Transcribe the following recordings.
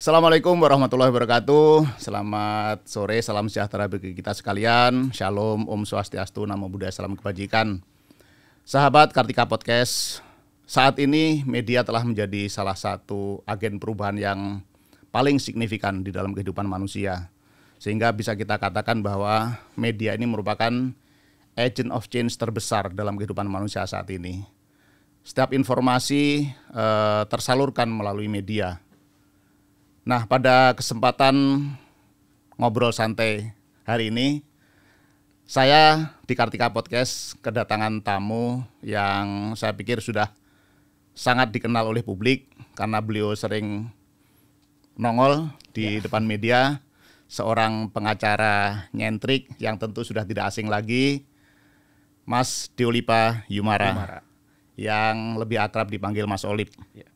Assalamualaikum warahmatullahi wabarakatuh. Selamat sore, salam sejahtera bagi kita sekalian. Shalom, Om Swastiastu, Namo Buddhaya, salam kebajikan. Sahabat Kartika Podcast, saat ini media telah menjadi salah satu agen perubahan yang paling signifikan di dalam kehidupan manusia. Sehingga bisa kita katakan bahwa media ini merupakan agent of change terbesar dalam kehidupan manusia saat ini. Setiap informasi tersalurkan melalui media. Nah, pada kesempatan ngobrol santai hari ini, saya di Kartika Podcast kedatangan tamu yang saya pikir sudah sangat dikenal oleh publik karena beliau sering nongol di depan media, seorang pengacara nyentrik yang tentu sudah tidak asing lagi, Mas Deolipa Yumara, yang lebih akrab dipanggil Mas Olip. Ya.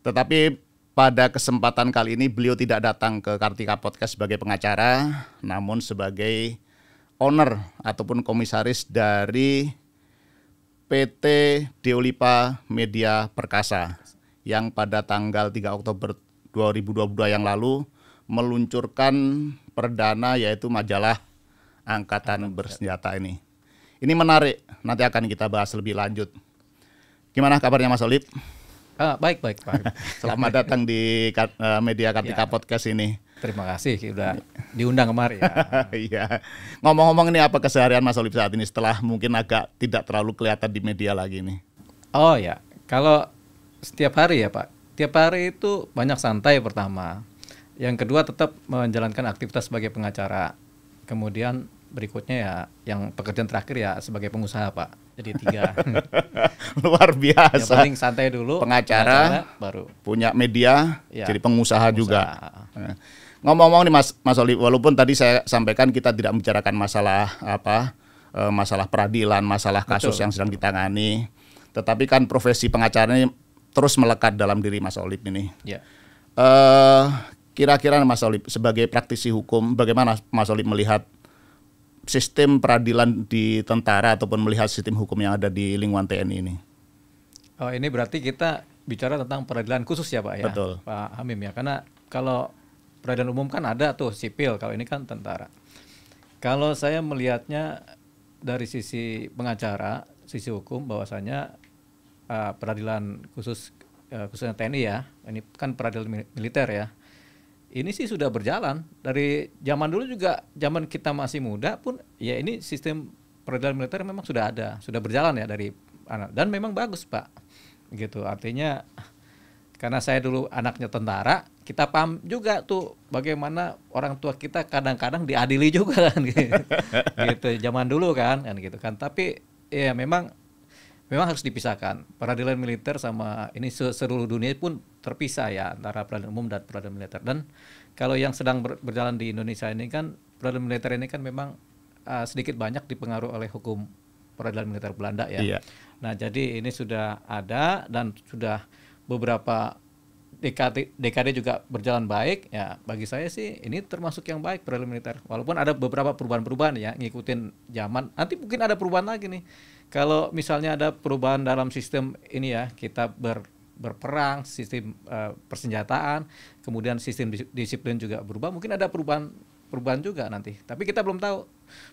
Tetapi pada kesempatan kali ini beliau tidak datang ke Kartika Podcast sebagai pengacara, namun sebagai owner ataupun komisaris dari PT Deolipa Media Perkasa yang pada tanggal 3 Oktober 2022 yang lalu meluncurkan perdana yaitu majalah Angkatan Bersenjata ini. Ini menarik, nanti akan kita bahas lebih lanjut. Gimana kabarnya Mas Olip? Baik Pak. Selamat datang di media Kartika Podcast ini. Terima kasih sudah diundang kemarin. Iya. Ngomong-ngomong ini apa keseharian Mas Olip saat ini setelah mungkin agak tidak terlalu kelihatan di media lagi nih? Oh ya, kalau setiap hari ya Pak. Tiap hari itu banyak santai pertama. Yang kedua tetap menjalankan aktivitas sebagai pengacara. Kemudian berikutnya ya yang pekerjaan terakhir ya sebagai pengusaha Pak. Jadi 3. Luar biasa. Yang penting santai dulu. Pengacara baru punya media, ya, jadi pengusaha juga. Ngomong-ngomong nih Mas Olip, walaupun tadi saya sampaikan kita tidak membicarakan masalah masalah peradilan, masalah kasus yang sedang ditangani, tetapi kan profesi pengacara ini terus melekat dalam diri Mas Olip ini. Ya. Kira-kira Mas Olip sebagai praktisi hukum, bagaimana Mas Olip melihat sistem peradilan di tentara ataupun melihat sistem hukum yang ada di lingkungan TNI ini? Oh, ini berarti kita bicara tentang peradilan khusus ya Pak ya? Betul. Pak Hamim ya, karena kalau peradilan umum kan ada tuh sipil, kalau ini kan tentara. Kalau saya melihatnya dari sisi pengacara, sisi hukum, bahwasanya peradilan khususnya TNI ya, ini kan peradilan militer ya. Ini sih sudah berjalan dari zaman dulu juga, zaman kita masih muda pun ya ini sistem peradilan militer memang sudah ada, sudah berjalan ya dari anak, dan memang bagus Pak. Gitu. Artinya karena saya dulu anaknya tentara, kita paham juga tuh bagaimana orang tua kita kadang-kadang diadili juga kan gitu. Zaman dulu kan gitu kan. Tapi ya memang harus dipisahkan. Peradilan militer sama ini seluruh dunia pun terpisah ya antara peradilan umum dan peradilan militer. Dan kalau yang sedang berjalan di Indonesia ini kan peradilan militer ini kan memang sedikit banyak dipengaruhi oleh hukum peradilan militer Belanda ya. Iya. Nah, jadi ini sudah ada dan sudah beberapa dekade juga berjalan baik ya. Bagi saya sih ini termasuk yang baik peradilan militer. Walaupun ada beberapa perubahan-perubahan ya, ngikutin zaman. Nanti mungkin ada perubahan lagi nih. Kalau misalnya ada perubahan dalam sistem ini ya, kita berperang, sistem persenjataan, kemudian sistem disiplin juga berubah, mungkin ada perubahan juga nanti. Tapi kita belum tahu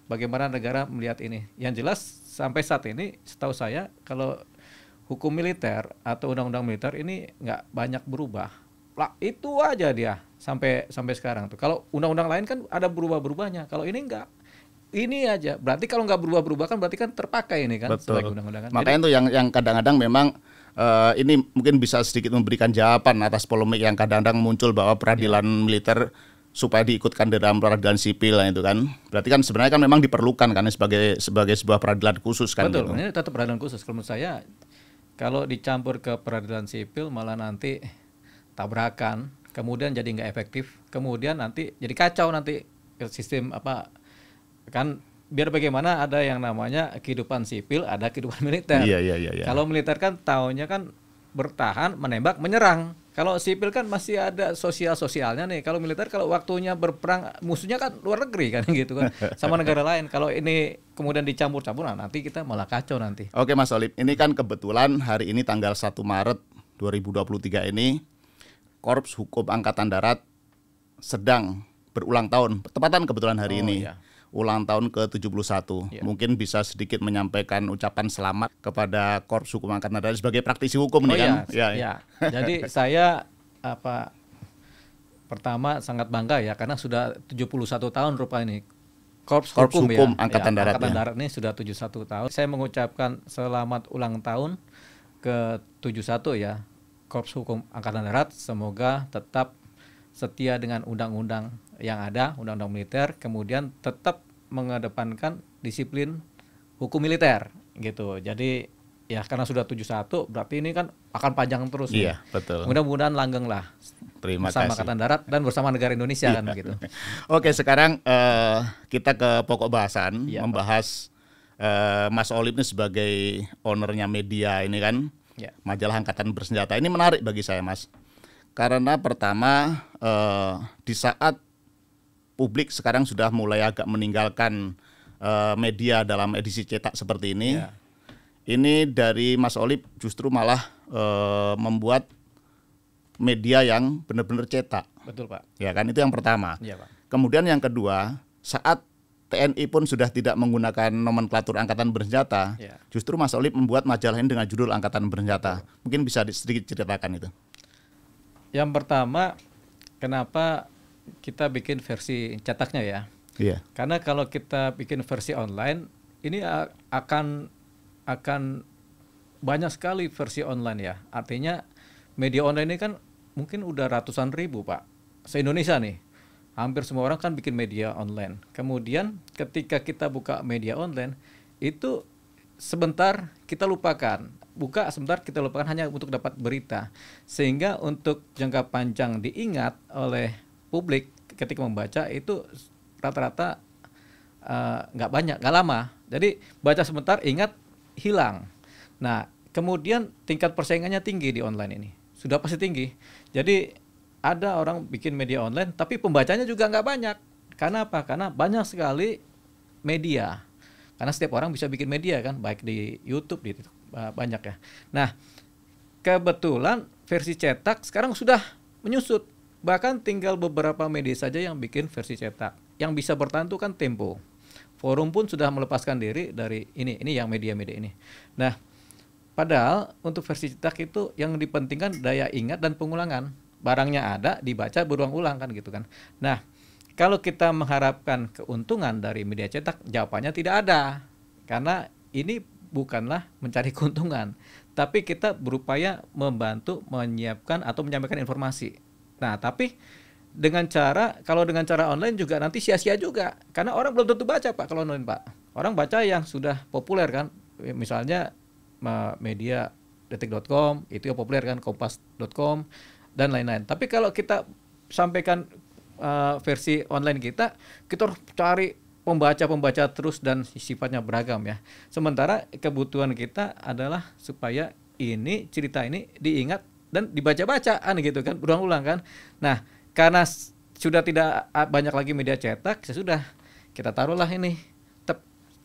bagaimana negara melihat ini. Yang jelas sampai saat ini setahu saya kalau hukum militer atau undang-undang militer ini nggak banyak berubah. Lah itu aja dia sampai sekarang tuh. Kalau undang-undang lain kan ada berubah-berubahnya. Kalau ini enggak. Ini aja. Berarti kalau nggak berubah-berubah kan berarti kan terpakai ini kan. Betul. Sebagai undang-undang. Makanya itu yang kadang-kadang memang ini mungkin bisa sedikit memberikan jawaban atas polemik yang kadang-kadang muncul bahwa peradilan militer supaya diikutkan dalam peradilan sipil itu kan. Berarti kan sebenarnya kan memang diperlukan kan sebagai sebuah peradilan khusus kan. Betul. Gitu. Ini tetap peradilan khusus. Kalau menurut saya kalau dicampur ke peradilan sipil malah nanti tabrakan, kemudian jadi nggak efektif, kemudian nanti jadi kacau nanti sistem kan biar bagaimana ada yang namanya kehidupan sipil, ada kehidupan militer. Iya. Kalau militer kan taunya kan bertahan, menembak, menyerang. Kalau sipil kan masih ada sosialnya nih. Kalau militer kalau waktunya berperang musuhnya kan luar negeri kan gitu kan sama negara lain. Kalau ini kemudian dicampur-campur nanti kita malah kacau nanti. Oke Mas Olip, ini kan kebetulan hari ini tanggal 1 Maret 2023 ini Korps Hukum Angkatan Darat sedang berulang tahun, tepatan kebetulan hari ini. Iya. Ulang tahun ke-71. Iya. Mungkin bisa sedikit menyampaikan ucapan selamat kepada Korps Hukum Angkatan Darat sebagai praktisi hukum nih kan. Ya. Jadi saya pertama sangat bangga ya karena sudah 71 tahun rupa ini Korps Hukum Angkatan Darat. Angkatan Darat ini sudah 71 tahun. Saya mengucapkan selamat ulang tahun ke-71 ya Korps Hukum Angkatan Darat. Semoga tetap setia dengan undang-undang yang ada, undang-undang militer, kemudian tetap mengedepankan disiplin hukum militer gitu. Jadi ya karena sudah 71 berarti ini kan akan panjang terus. Iya, betul. Mudah-mudahan langgeng lah. Terima bersama kasih. Angkatan Darat dan bersama negara Indonesia kan begitu. Oke, sekarang kita ke pokok bahasan, Iya, membahas Mas Olip ini sebagai ownernya media ini kan, Ya. majalah Angkatan Bersenjata. Ini menarik bagi saya, Mas. Karena pertama di saat publik sekarang sudah mulai agak meninggalkan media dalam edisi cetak seperti ini. Ya. Ini dari Mas Olip justru malah membuat media yang benar-benar cetak. Betul, Pak. Ya kan, itu yang pertama. Iya, Pak. Kemudian yang kedua, saat TNI pun sudah tidak menggunakan nomenklatur Angkatan Bersenjata, Ya. justru Mas Olip membuat majalah ini dengan judul Angkatan Bersenjata. Mungkin bisa sedikit ceritakan itu. Yang pertama, kenapa kita bikin versi cetaknya ya? Iya. Karena kalau kita bikin versi online, ini akan banyak sekali versi online ya. Artinya media online ini kan mungkin udah ratusan ribu, Pak. Se-Indonesia nih, hampir semua orang kan bikin media online. Kemudian ketika kita buka media online, itu sebentar kita lupakan. Buka sebentar kita lupakan hanya untuk dapat berita. Sehingga untuk jangka panjang diingat oleh publik ketika membaca itu rata-rata nggak banyak, nggak lama. Jadi baca sebentar, ingat, hilang. Nah, kemudian tingkat persaingannya tinggi di online ini. Sudah pasti tinggi. Jadi ada orang bikin media online, tapi pembacanya juga nggak banyak. Karena apa? Karena banyak sekali media. Karena setiap orang bisa bikin media kan, baik di YouTube, di banyak ya. Nah, kebetulan versi cetak sekarang sudah menyusut. Bahkan tinggal beberapa media saja yang bikin versi cetak. Yang bisa bertahan itu kan Tempo. Forum pun sudah melepaskan diri dari ini yang media-media ini. Nah, padahal untuk versi cetak itu yang dipentingkan daya ingat dan pengulangan. Barangnya ada, dibaca berulang-ulang kan gitu kan. Nah, kalau kita mengharapkan keuntungan dari media cetak, jawabannya tidak ada. Karena ini bukanlah mencari keuntungan, tapi kita berupaya membantu menyiapkan atau menyampaikan informasi. Nah, tapi kalau dengan cara online juga nanti sia-sia juga. Karena orang belum tentu baca, Pak, kalau online, Pak. Orang baca yang sudah populer kan. Misalnya media detik.com, itu yang populer kan, kompas.com, dan lain-lain. Tapi kalau kita sampaikan versi online kita harus cari pembaca terus dan sifatnya beragam ya. Sementara kebutuhan kita adalah supaya cerita ini diingat dan dibaca-bacaan gitu kan, berulang-ulang kan. Nah, karena sudah tidak banyak lagi media cetak, sudah kita taruhlah ini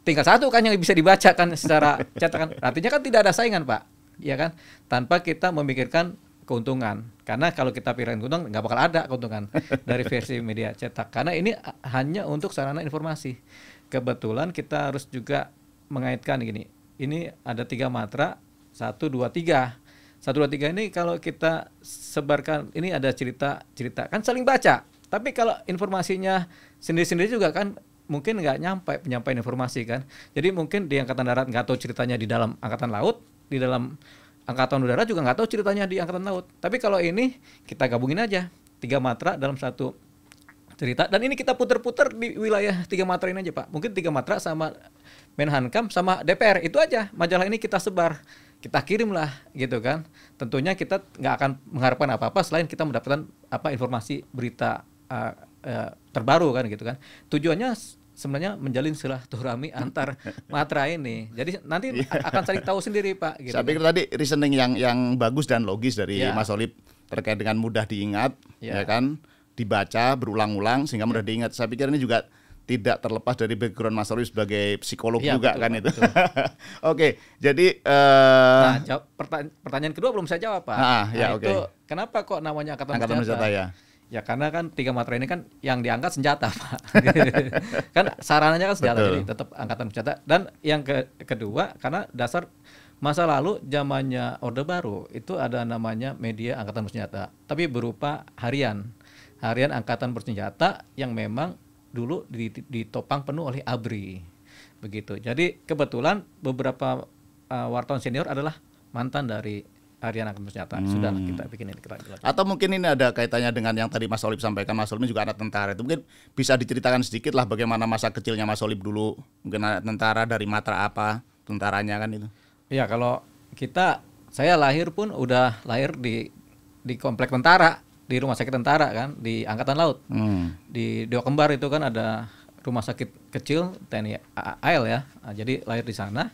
tinggal satu kan yang bisa dibaca kan secara cetak kan. Artinya kan tidak ada saingan, Pak. Ya kan? Tanpa kita memikirkan keuntungan. Karena kalau kita pikirkan keuntungan, nggak bakal ada keuntungan dari versi media cetak. Karena ini hanya untuk sarana informasi. Kebetulan kita harus juga mengaitkan gini. Ini ada 3 matra, 1, 2, 3. 1, 2, 3 ini kalau kita sebarkan, ini ada cerita kan saling baca. Tapi kalau informasinya sendiri-sendiri juga kan mungkin nggak nyampe penyampaian informasi kan. Jadi mungkin di Angkatan Darat nggak tahu ceritanya di dalam Angkatan Laut, di dalam Angkatan Udara juga nggak tahu ceritanya di Angkatan Laut. Tapi kalau ini kita gabungin aja 3 matra dalam satu cerita. Dan ini kita puter-puter di wilayah 3 matra ini aja, Pak. Mungkin 3 matra sama Menhankam sama DPR, itu aja majalah ini kita sebar, kita kirim lah gitu kan. Tentunya kita nggak akan mengharapkan apa-apa selain kita mendapatkan informasi berita terbaru kan gitu kan. Tujuannya sebenarnya menjalin silaturahmi antar matra ini. Jadi nanti akan saling tahu sendiri, Pak. Gitu. Saya pikir tadi reasoning yang bagus dan logis dari Mas Olip terkait dengan mudah diingat, ya kan, dibaca berulang-ulang sehingga mudah diingat. Saya pikir ini juga tidak terlepas dari background Mas Solib sebagai psikolog Iya, juga betul, kan Pak, itu. betul. Oke, jadi Nah, pertanyaan kedua belum saya jawab, Pak. ya, Nah, oke. itu kenapa kok namanya Angkatan Angkatan Bersenjata ya. Ya karena kan 3 matra ini kan yang diangkat senjata, Pak. Kan sarananya kan senjata, Betul. jadi tetap Angkatan Bersenjata. Dan yang kedua karena dasar masa lalu zamannya Orde Baru itu ada namanya media Angkatan Bersenjata, tapi berupa harian Angkatan Bersenjata yang memang dulu ditopang penuh oleh ABRI, begitu. Jadi kebetulan beberapa wartawan senior adalah mantan dari harian Angkatan Bersenjata. Sudahlah kita bikin ini kita. Atau mungkin ini ada kaitannya dengan yang tadi Mas Solib sampaikan. Mas Solib juga anak tentara. Itu mungkin bisa diceritakan sedikit lah bagaimana masa kecilnya Mas Solib dulu. Mungkin anak tentara dari matra apa tentaranya kan itu. Ya kalau saya lahir pun udah lahir di komplek tentara, di rumah sakit tentara kan, di Angkatan Laut. Di Dewa Kembar itu kan ada rumah sakit kecil TNI AL ya. Nah, jadi lahir di sana.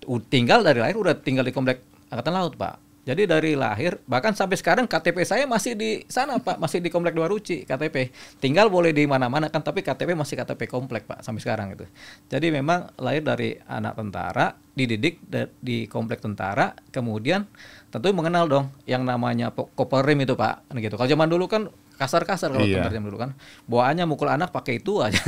Dari lahir udah tinggal di komplek Angkatan Laut, Pak. Jadi dari lahir, bahkan sampai sekarang KTP saya masih di sana, Pak, masih di Komplek Dua Ruci KTP. Tinggal boleh di mana-mana kan, tapi KTP masih KTP komplek, Pak, sampai sekarang itu. Jadi memang lahir dari anak tentara, dididik di komplek tentara, kemudian tentu mengenal dong yang namanya Koperim itu, Pak, gitu. Kalau zaman dulu kan kasar-kasar kalau tentara zaman dulu kan, bawaannya mukul anak pakai itu aja.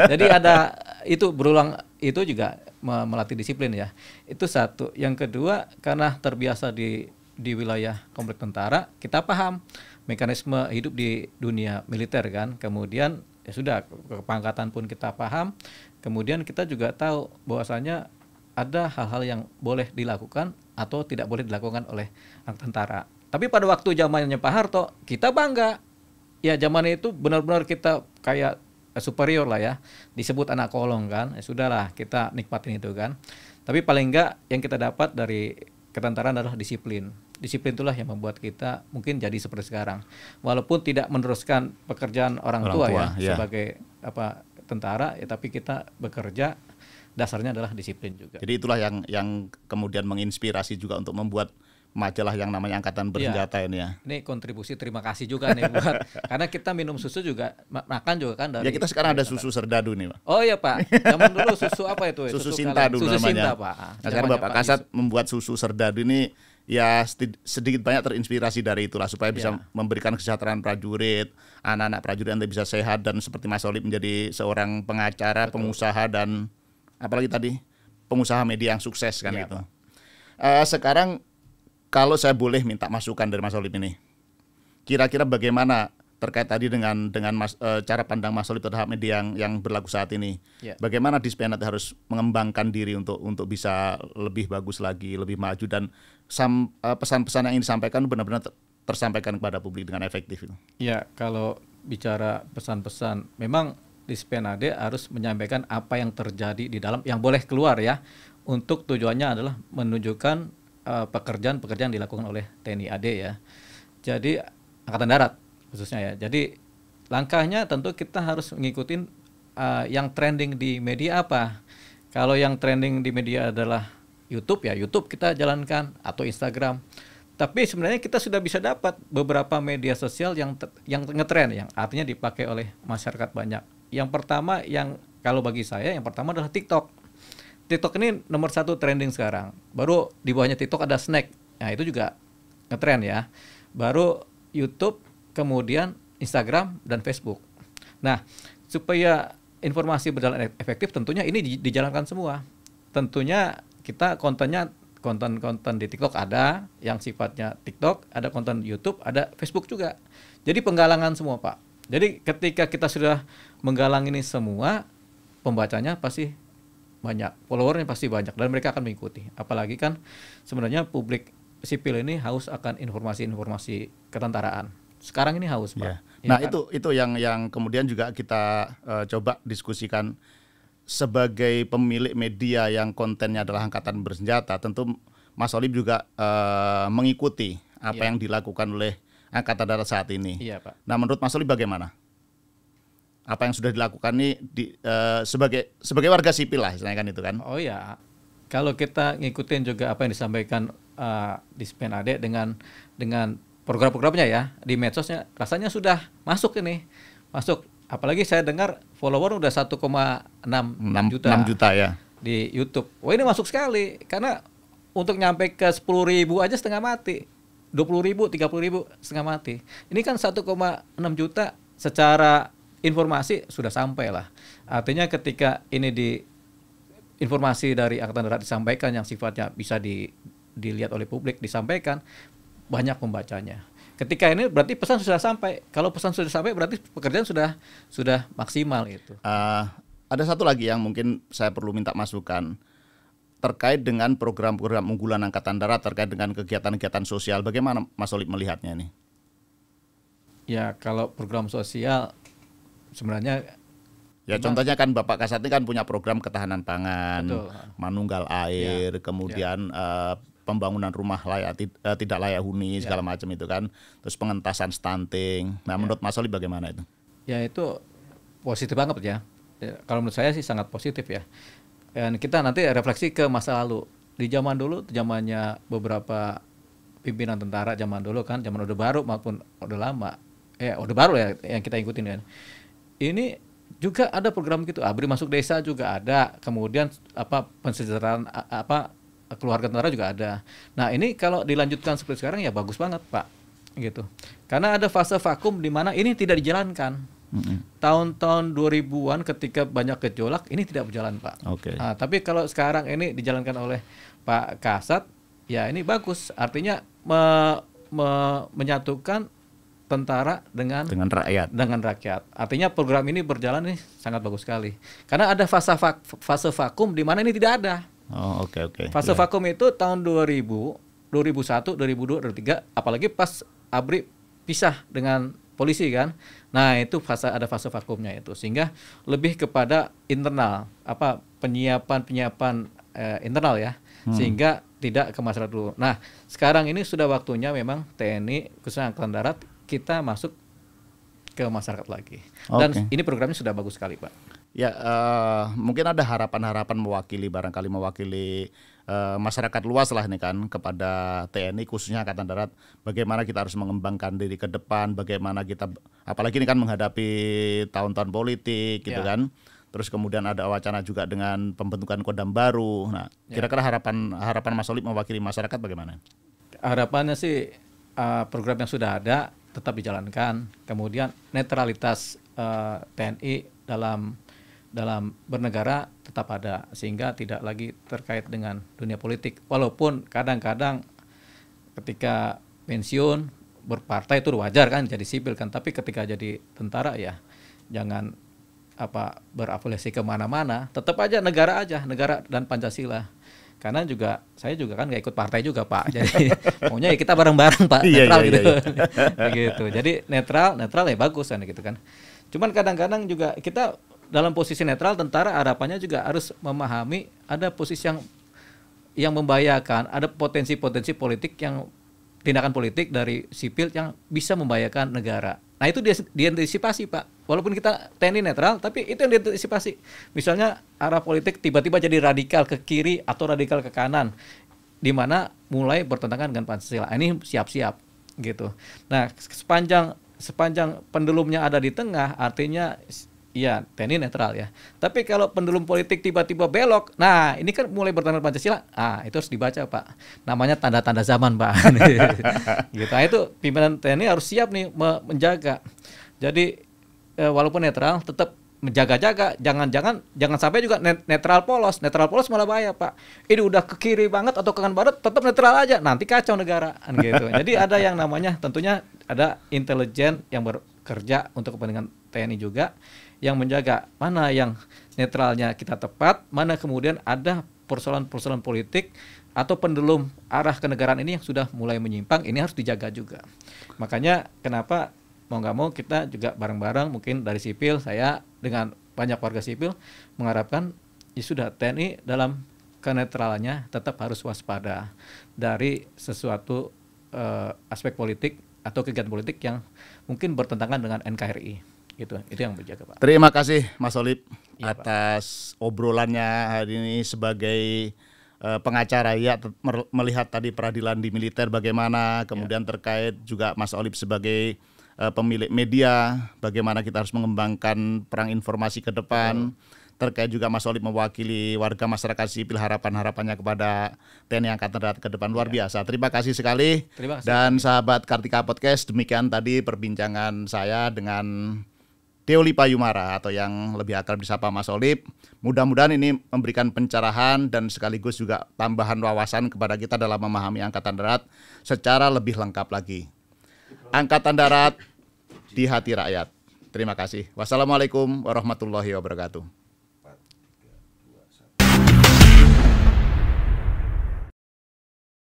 Jadi ada itu berulang, itu juga melatih disiplin ya. Itu satu. Yang kedua, karena terbiasa di wilayah komplek tentara, kita paham mekanisme hidup di dunia militer kan. Kemudian ya sudah, kepangkatan pun kita paham. Kemudian kita juga tahu bahwasanya ada hal-hal yang boleh dilakukan atau tidak boleh dilakukan oleh tentara. Tapi pada waktu zamannya Pak Harto, kita bangga. Ya zaman itu benar-benar kita kayak superior lah ya, disebut anak kolong kan. Ya sudahlah, kita nikmatin itu kan. Tapi paling enggak yang kita dapat dari ketentaraan adalah disiplin. Disiplin itulah yang membuat kita mungkin jadi seperti sekarang. Walaupun tidak meneruskan pekerjaan orang tua ya, sebagai tentara ya, tapi kita bekerja dasarnya adalah disiplin juga. Jadi itulah yang kemudian menginspirasi juga untuk membuat majalah yang namanya Angkatan Bersenjata ini ya. Ini kontribusi terima kasih juga nih buat karena kita minum susu juga makan juga kan dari. Ya kita sekarang ada susu Serdadu nih, Pak. Oh iya, Pak. Zaman dulu susu apa itu? Susu Sinta dulu namanya. Sinta, Pak. Nah, sekarang Bapak Kasat membuat susu Serdadu ini ya sedikit banyak terinspirasi dari itulah supaya bisa memberikan kesejahteraan prajurit, anak-anak prajurit nanti bisa sehat dan seperti Mas Solib menjadi seorang pengacara, pengusaha dan apalagi tadi pengusaha media yang sukses kan itu. Sekarang kalau saya boleh minta masukan dari Mas Solib ini, kira-kira bagaimana terkait tadi dengan cara pandang Mas Solib terhadap media yang berlaku saat ini? Bagaimana Dispenat harus mengembangkan diri untuk bisa lebih bagus lagi, lebih maju dan pesan-pesan yang ingin disampaikan benar-benar tersampaikan kepada publik dengan efektif itu? Ya, kalau bicara pesan-pesan, memang Dispenat harus menyampaikan apa yang terjadi di dalam, yang boleh keluar ya, untuk tujuannya adalah menunjukkan pekerjaan-pekerjaan dilakukan oleh TNI AD ya. Jadi Angkatan Darat khususnya ya. Jadi langkahnya tentu kita harus mengikuti yang trending di media apa. Kalau yang trending di media adalah YouTube ya, YouTube kita jalankan atau Instagram. Tapi sebenarnya kita sudah bisa dapat beberapa media sosial yang ngetrend, yang artinya dipakai oleh masyarakat banyak. Yang pertama kalau bagi saya yang pertama adalah TikTok. TikTok ini nomor 1 trending sekarang. Baru di bawahnya TikTok ada Snack. Nah itu juga ngetrend ya. Baru YouTube, kemudian Instagram dan Facebook. Nah supaya informasi berjalan efektif tentunya ini dijalankan semua. Tentunya kita konten di TikTok ada yang sifatnya TikTok, ada konten YouTube, ada Facebook juga. Jadi penggalangan semua, Pak. Jadi ketika kita sudah menggalang ini semua, pembacanya pasti banyak, followernya pasti banyak dan mereka akan mengikuti. Apalagi kan sebenarnya publik sipil ini haus akan informasi-informasi ketentaraan. Sekarang ini haus, Pak. Nah, kan? itu yang kemudian juga kita coba diskusikan sebagai pemilik media yang kontennya adalah Angkatan Bersenjata. Tentu Mas Solib juga mengikuti apa yang dilakukan oleh Angkatan Darat saat ini. Iya, Pak. Nah, menurut Mas Solib bagaimana? Apa yang sudah dilakukan ini sebagai warga sipil lah istilahnya kan itu kan. Oh ya, kalau kita ngikutin juga apa yang disampaikan Dispenat dengan program-programnya ya di medsosnya, rasanya sudah masuk Apalagi saya dengar follower udah 1,6 juta 6 juta ya. di YouTube. Wah ini masuk sekali, karena untuk nyampe ke 10.000 aja setengah mati, 20.000, 30.000 setengah mati. Ini kan 1,6 juta secara informasi sudah sampai lah. Artinya ketika ini informasi dari Angkatan Darat disampaikan yang sifatnya bisa dilihat oleh publik, disampaikan, banyak pembacanya. Ketika ini berarti pesan sudah sampai. Kalau pesan sudah sampai berarti pekerjaan sudah maksimal itu. Ada satu lagi yang mungkin saya perlu minta masukan terkait dengan program-program unggulan Angkatan Darat, terkait dengan kegiatan-kegiatan sosial. Bagaimana Mas Solip melihatnya ini? Ya kalau program sosial sebenarnya ya contohnya kan Bapak Kasat ini kan punya program ketahanan pangan, betul. manunggal air, kemudian pembangunan rumah tidak layak huni segala macam itu kan, terus pengentasan stunting. Nah menurut Mas Solip bagaimana itu? Ya itu positif banget ya. Kalau menurut saya sih sangat positif ya. Dan kita nanti refleksi ke masa lalu. Di zaman dulu, zamannya beberapa pimpinan tentara zaman dulu kan, zaman Orde Baru maupun Orde Lama, Orde Baru ya yang kita ikutin kan. Ini juga ada program gitu, ABRI masuk desa juga ada, kemudian pensejahteraan keluarga tentara juga ada. Nah ini kalau dilanjutkan seperti sekarang ya bagus banget Pak, gitu. Karena ada fase vakum di mana ini tidak dijalankan. Tahun-tahun 2000-an ketika banyak gejolak ini tidak berjalan Pak. Nah, tapi kalau sekarang ini dijalankan oleh Pak Kasat, ya ini bagus. Artinya menyatukan tentara dengan rakyat. Artinya program ini berjalan nih sangat bagus sekali. Karena ada fase vakum di mana ini tidak ada. Fase vakum itu tahun 2000, 2001, 2002, 2003, apalagi pas ABRI pisah dengan polisi kan. Nah, itu ada fase vakumnya itu. Sehingga lebih kepada internal, penyiapan internal ya. Sehingga tidak ke masyarakat dulu. Nah, sekarang ini sudah waktunya memang TNI khususnya Angkatan Darat kita masuk ke masyarakat lagi. Dan ini programnya sudah bagus sekali, Pak. Ya, mungkin ada harapan-harapan barangkali mewakili masyarakat luas lah ini kan kepada TNI khususnya Angkatan Darat, bagaimana kita harus mengembangkan diri ke depan, bagaimana kita, apalagi ini kan menghadapi tahun-tahun politik gitu kan. Terus kemudian ada wacana juga dengan pembentukan Kodam baru. Nah, kira-kira harapan Mas Solip mewakili masyarakat bagaimana? Harapannya sih program yang sudah ada tetap dijalankan, kemudian netralitas TNI dalam bernegara tetap ada, sehingga tidak lagi terkait dengan dunia politik. Walaupun kadang-kadang ketika pensiun berpartai itu wajar kan, jadi sipil kan, tapi ketika jadi tentara ya jangan berafiliasi kemana-mana, tetap aja negara dan Pancasila. Karena saya juga kan nggak ikut partai juga Pak, jadi maunya ya kita bareng-bareng Pak, netral gitu. Gitu. Jadi netral ya bagus kan gitu kan. Cuman kadang-kadang juga kita dalam posisi netral, tentara harapannya juga harus memahami ada posisi yang membahayakan, ada potensi-potensi politik tindakan politik dari sipil yang bisa membahayakan negara. Nah itu diantisipasi Pak. Walaupun kita TNI netral, tapi itu yang diantisipasi. Misalnya arah politik tiba-tiba jadi radikal ke kiri atau radikal ke kanan, di mana mulai bertentangan dengan Pancasila. Ini siap-siap gitu. Nah sepanjang pendulumnya ada di tengah, artinya iya TNI netral ya. Tapi kalau pendulum politik tiba-tiba belok, nah ini kan mulai bertentangan Pancasila. Itu harus dibaca Pak. Namanya tanda-tanda zaman Pak. Gitu. Nah, itu pimpinan TNI harus siap nih menjaga. Jadi walaupun netral tetap menjaga-jaga. Jangan sampai juga netral polos. Netral polos malah bahaya Pak. Ini udah ke kiri banget atau ke kanan barat, tetap netral aja. Nanti kacau negara gitu. Jadi ada yang namanya tentunya ada intelijen yang bekerja untuk kepentingan TNI juga, yang menjaga mana yang netralnya kita tepat, mana kemudian ada persoalan-persoalan politik atau pendulum arah kenegaraan ini yang sudah mulai menyimpang, ini harus dijaga juga. Makanya kenapa mau nggak mau kita juga bareng-bareng, mungkin dari sipil, saya dengan banyak warga sipil mengharapkan ya sudah TNI dalam kenetralannya tetap harus waspada dari sesuatu aspek politik atau kegiatan politik yang mungkin bertentangan dengan NKRI. Itu yang berjaga Pak. Terima kasih Mas Solip atas obrolannya hari ini sebagai pengacara ya, melihat tadi peradilan di militer bagaimana, kemudian terkait juga Mas Solip sebagai pemilik media, bagaimana kita harus mengembangkan perang informasi ke depan. Terkait juga Mas Olip mewakili warga masyarakat sipil, harapan-harapannya kepada TNI Angkatan Darat ke depan luar biasa. Terima kasih sekali. Terima kasih. Dan sahabat Kartika Podcast, demikian tadi perbincangan saya dengan Deoli Payumara atau yang lebih akrab disapa Mas Olip. Mudah-mudahan ini memberikan pencerahan dan sekaligus juga tambahan wawasan kepada kita dalam memahami Angkatan Darat secara lebih lengkap lagi. Angkatan Darat di hati rakyat. Terima kasih. Wassalamualaikum warahmatullahi wabarakatuh.